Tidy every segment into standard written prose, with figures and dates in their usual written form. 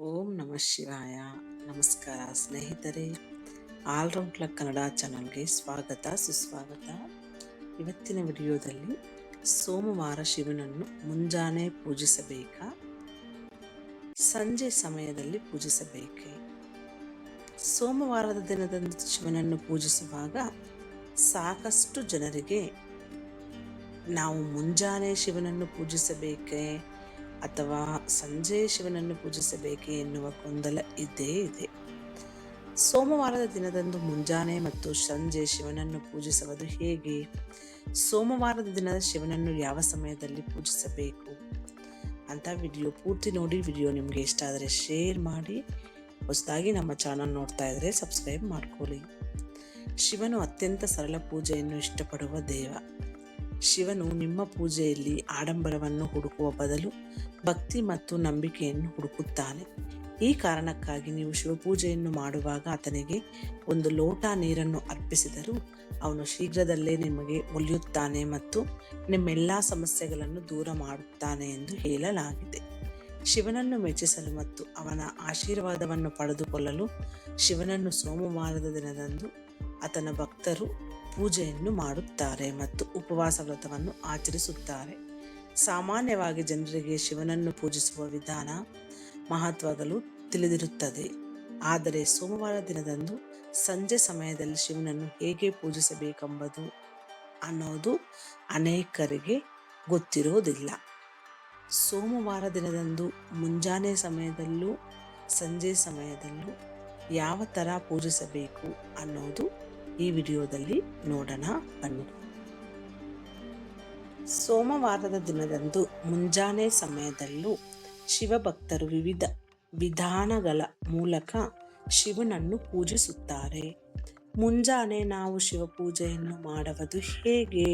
ಓಂ ನಮಃ ಶಿವಾಯ. ನಮಸ್ಕಾರ ಸ್ನೇಹಿತರೆ, ಆಲ್ರೌಂಡ್ ಕ್ಲಬ್ ಕನ್ನಡ ಚಾನಲ್ಗೆ ಸ್ವಾಗತ ಸುಸ್ವಾಗತ. ಇವತ್ತಿನ ವಿಡಿಯೋದಲ್ಲಿ ಸೋಮವಾರ ಶಿವನನ್ನು ಮುಂಜಾನೆ ಪೂಜಿಸಬೇಕಾ, ಸಂಜೆ ಸಮಯದಲ್ಲಿ ಪೂಜಿಸಬೇಕೇ? ಸೋಮವಾರದ ದಿನದಂದು ಶಿವನನ್ನು ಪೂಜಿಸುವಾಗ ಸಾಕಷ್ಟು ಜನರಿಗೆ ನಾವು ಮುಂಜಾನೆ ಶಿವನನ್ನು ಪೂಜಿಸಬೇಕೇ ಅಥವಾ ಸಂಜೆ ಶಿವನನ್ನು ಪೂಜಿಸಬೇಕೇ ಎನ್ನುವ ಗೊಂದಲ ಇದ್ದೇ ಇದೆ. ಸೋಮವಾರದ ದಿನದಂದು ಮುಂಜಾನೆ ಮತ್ತು ಸಂಜೆ ಶಿವನನ್ನು ಪೂಜಿಸುವುದು ಹೇಗೆ? ಸೋಮವಾರದ ದಿನದ ಶಿವನನ್ನು ಯಾವ ಸಮಯದಲ್ಲಿ ಪೂಜಿಸಬೇಕು ಅಂತ ವಿಡಿಯೋ ಪೂರ್ತಿ ನೋಡಿ. ವಿಡಿಯೋ ನಿಮಗೆ ಇಷ್ಟ ಆದರೆ ಶೇರ್ ಮಾಡಿ. ಹೊಸದಾಗಿ ನಮ್ಮ ಚಾನಲ್ ನೋಡ್ತಾ ಇದ್ರೆ ಸಬ್ಸ್ಕ್ರೈಬ್ ಮಾಡ್ಕೊಳ್ಳಿ. ಶಿವನು ಅತ್ಯಂತ ಸರಳ ಪೂಜೆಯನ್ನು ಇಷ್ಟಪಡುವ ದೇವ. ಶಿವನು ನಿಮ್ಮ ಪೂಜೆಯಲ್ಲಿ ಆಡಂಬರವನ್ನು ಹುಡುಕುವ ಬದಲು ಭಕ್ತಿ ಮತ್ತು ನಂಬಿಕೆಯನ್ನು ಹುಡುಕುತ್ತಾನೆ. ಈ ಕಾರಣಕ್ಕಾಗಿ ನೀವು ಶಿವಪೂಜೆಯನ್ನು ಮಾಡುವಾಗ ಆತನಿಗೆ ಒಂದು ಲೋಟ ನೀರನ್ನು ಅರ್ಪಿಸಿದರೂ ಅವನು ಶೀಘ್ರದಲ್ಲೇ ನಿಮಗೆ ಒಲಿಯುತ್ತಾನೆ ಮತ್ತು ನಿಮ್ಮೆಲ್ಲ ಸಮಸ್ಯೆಗಳನ್ನು ದೂರ ಮಾಡುತ್ತಾನೆ ಎಂದು ಹೇಳಲಾಗಿದೆ. ಶಿವನನ್ನು ಮೆಚ್ಚಿಸಲು ಮತ್ತು ಅವನ ಆಶೀರ್ವಾದವನ್ನು ಪಡೆದುಕೊಳ್ಳಲು ಶಿವನನ್ನು ಸೋಮವಾರದ ದಿನದಂದು ಆತನ ಭಕ್ತರು ಪೂಜೆಯನ್ನು ಮಾಡುತ್ತಾರೆ ಮತ್ತು ಉಪವಾಸ ವ್ರತವನ್ನು ಆಚರಿಸುತ್ತಾರೆ. ಸಾಮಾನ್ಯವಾಗಿ ಜನರಿಗೆ ಶಿವನನ್ನು ಪೂಜಿಸುವ ವಿಧಾನ ಮಹತ್ವಗಳು ತಿಳಿದಿರುತ್ತದೆ. ಆದರೆ ಸೋಮವಾರ ದಿನದಂದು ಸಂಜೆ ಸಮಯದಲ್ಲಿ ಶಿವನನ್ನು ಹೇಗೆ ಪೂಜಿಸಬೇಕೆಂಬುದು ಅನ್ನೋದು ಅನೇಕರಿಗೆ ಗೊತ್ತಿರೋದಿಲ್ಲ. ಸೋಮವಾರ ದಿನದಂದು ಮುಂಜಾನೆ ಸಮಯದಲ್ಲೂ ಸಂಜೆ ಸಮಯದಲ್ಲೂ ಯಾವ ಥರ ಪೂಜಿಸಬೇಕು ಅನ್ನೋದು ಈ ವಿಡಿಯೋದಲ್ಲಿ ನೋಡೋಣ ಬನ್ನಿ. ಸೋಮವಾರದ ದಿನದಂದು ಮುಂಜಾನೆ ಸಮಯದಲ್ಲೂ ಶಿವಭಕ್ತರು ವಿವಿಧ ವಿಧಾನಗಳ ಮೂಲಕ ಶಿವನನ್ನು ಪೂಜಿಸುತ್ತಾರೆ. ಮುಂಜಾನೆ ನಾವು ಶಿವಪೂಜೆಯನ್ನು ಮಾಡುವುದು ಹೇಗೆ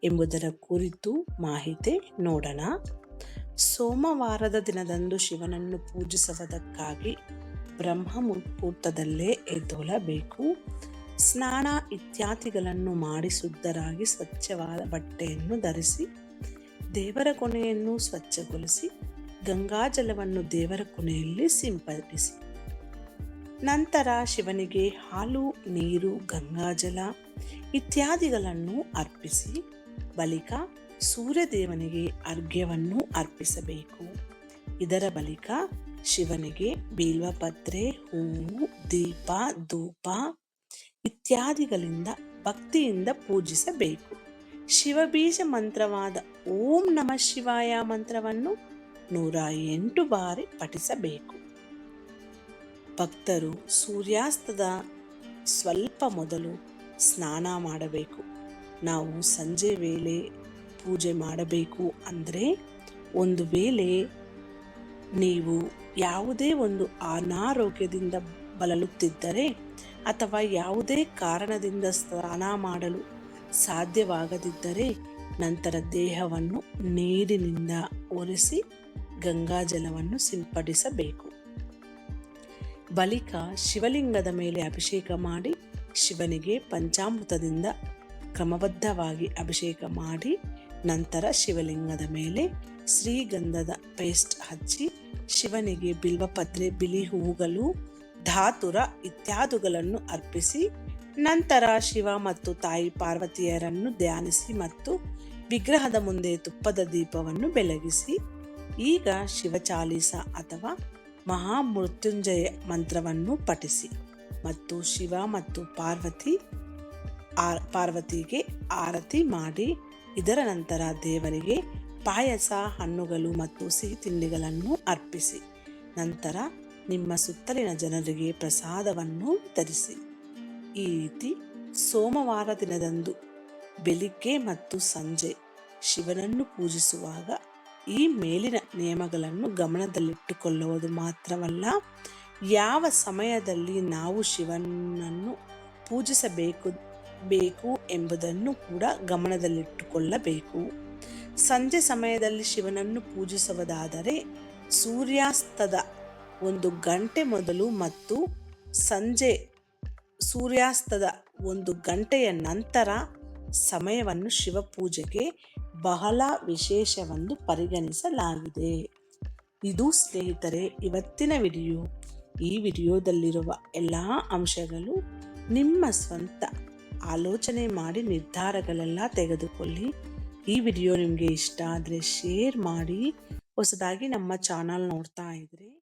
ಎಂಬುದರ ಕುರಿತು ಮಾಹಿತಿ ನೋಡೋಣ. ಸೋಮವಾರದ ದಿನದಂದು ಶಿವನನ್ನು ಪೂಜಿಸುವುದಕ್ಕಾಗಿ ಬ್ರಹ್ಮ ಮುಹೂರ್ತದಲ್ಲೇ ಎದ್ದೇಳಬೇಕು. ಸ್ನಾನ ಇತ್ಯಾದಿಗಳನ್ನು ಮಾಡಿ ಶುದ್ಧರಾಗಿ ಸ್ವಚ್ಛವಾದ ಬಟ್ಟೆಯನ್ನು ಧರಿಸಿ ದೇವರ ಕೊನೆಯನ್ನು ಸ್ವಚ್ಛಗೊಳಿಸಿ ಗಂಗಾಜಲವನ್ನು ದೇವರ ಕೊನೆಯಲ್ಲಿ ಸಿಂಪಡಿಸಿ ನಂತರ ಶಿವನಿಗೆ ಹಾಲು, ನೀರು, ಗಂಗಾಜಲ ಇತ್ಯಾದಿಗಳನ್ನು ಅರ್ಪಿಸಿ ಬಳಿಕ ಸೂರ್ಯದೇವನಿಗೆ ಅರ್ಘ್ಯವನ್ನು ಅರ್ಪಿಸಬೇಕು. ಇದರ ಬಳಿಕ ಶಿವನಿಗೆ ಬಿಲ್ವಪತ್ರೆ, ಹೂವು, ದೀಪ, ಧೂಪ ಇತ್ಯಾದಿಗಳಿಂದ ಭಕ್ತಿಯಿಂದ ಪೂಜಿಸಬೇಕು. ಶಿವಬೀಜ ಮಂತ್ರವಾದ ಓಂ ನಮಃ ಶಿವಾಯ ಮಂತ್ರವನ್ನು 108 ಬಾರಿ ಪಠಿಸಬೇಕು. ಭಕ್ತರು ಸೂರ್ಯಾಸ್ತದ ಸ್ವಲ್ಪ ಮೊದಲು ಸ್ನಾನ ಮಾಡಬೇಕು. ನಾವು ಸಂಜೆ ವೇಳೆ ಪೂಜೆ ಮಾಡಬೇಕು ಅಂದರೆ, ಒಂದು ವೇಳೆ ನೀವು ಯಾವುದೇ ಒಂದು ಅನಾರೋಗ್ಯದಿಂದ ಬಳಲುತ್ತಿದ್ದರೆ ಅಥವಾ ಯಾವುದೇ ಕಾರಣದಿಂದ ಸ್ನಾನ ಮಾಡಲು ಸಾಧ್ಯವಾಗದಿದ್ದರೆ ನಂತರ ದೇಹವನ್ನು ನೀರಿನಿಂದ ಒರೆಸಿ ಗಂಗಾಜಲವನ್ನು ಸಿಂಪಡಿಸಬೇಕು. ಬಳಿಕ ಶಿವಲಿಂಗದ ಮೇಲೆ ಅಭಿಷೇಕ ಮಾಡಿ ಶಿವನಿಗೆ ಪಂಚಾಮೃತದಿಂದ ಕ್ರಮಬದ್ಧವಾಗಿ ಅಭಿಷೇಕ ಮಾಡಿ ನಂತರ ಶಿವಲಿಂಗದ ಮೇಲೆ ಶ್ರೀಗಂಧದ ಪೇಸ್ಟ್ ಹಚ್ಚಿ ಶಿವನಿಗೆ ಬಿಲ್ವಪತ್ರೆ, ಬಿಳಿ ಹೂವುಗಳು, ಧಾತುರ ಇತ್ಯಾದಿಗಳನ್ನು ಅರ್ಪಿಸಿ ನಂತರ ಶಿವ ಮತ್ತು ತಾಯಿ ಪಾರ್ವತಿಯರನ್ನು ಧ್ಯಾನಿಸಿ ಮತ್ತು ವಿಗ್ರಹದ ಮುಂದೆ ತುಪ್ಪದ ದೀಪವನ್ನು ಬೆಳಗಿಸಿ ಈಗ ಶಿವಚಾಲೀಸ ಅಥವಾ ಮಹಾಮೃತ್ಯುಂಜಯ ಮಂತ್ರವನ್ನು ಪಠಿಸಿ ಮತ್ತು ಶಿವ ಮತ್ತು ಪಾರ್ವತಿಗೆ ಆರತಿ ಮಾಡಿ ಇದರ ನಂತರ ದೇವರಿಗೆ ಪಾಯಸ, ಹಣ್ಣುಗಳು ಮತ್ತು ಸಿಹಿ ತಿಂಡಿಗಳನ್ನು ಅರ್ಪಿಸಿ ನಂತರ ನಿಮ್ಮ ಸುತ್ತಲಿನ ಜನರಿಗೆ ಪ್ರಸಾದವನ್ನು ವಿತರಿಸಿ. ಈ ರೀತಿ ಸೋಮವಾರ ದಿನದಂದು ಬೆಳಿಗ್ಗೆ ಮತ್ತು ಸಂಜೆ ಶಿವನನ್ನು ಪೂಜಿಸುವಾಗ ಈ ಮೇಲಿನ ನಿಯಮಗಳನ್ನು ಗಮನದಲ್ಲಿಟ್ಟುಕೊಳ್ಳುವುದು ಮಾತ್ರವಲ್ಲ, ಯಾವ ಸಮಯದಲ್ಲಿ ನಾವು ಶಿವನನ್ನು ಪೂಜಿಸಬೇಕು ಎಂಬುದನ್ನು ಕೂಡ ಗಮನದಲ್ಲಿಟ್ಟುಕೊಳ್ಳಬೇಕು. ಸಂಜೆ ಸಮಯದಲ್ಲಿ ಶಿವನನ್ನು ಪೂಜಿಸುವುದಾದರೆ ಸೂರ್ಯಾಸ್ತದ 1 ಗಂಟೆ ಮೊದಲು ಮತ್ತು ಸಂಜೆ ಸೂರ್ಯಾಸ್ತದ 1 ಗಂಟೆಯ ನಂತರ ಸಮಯವನ್ನು ಶಿವಪೂಜೆಗೆ ಬಹಳ ವಿಶೇಷವೆಂದು ಪರಿಗಣಿಸಲಾಗಿದೆ. ಇದು ಸ್ನೇಹಿತರೆ ಇವತ್ತಿನ ವಿಡಿಯೋ. ಈ ವಿಡಿಯೋದಲ್ಲಿರುವ ಎಲ್ಲ ಅಂಶಗಳು ನಿಮ್ಮ ಸ್ವಂತ ಆಲೋಚನೆ ಮಾಡಿ ನಿರ್ಧಾರಗಳೆಲ್ಲ ತೆಗೆದುಕೊಳ್ಳಿ. ಈ ವಿಡಿಯೋ ನಿಮಗೆ ಇಷ್ಟ ಆದರೆ ಶೇರ್ ಮಾಡಿ. ಹೊಸದಾಗಿ ನಮ್ಮ ಚಾನಲ್ ನೋಡ್ತಾ ಇದ್ರೆ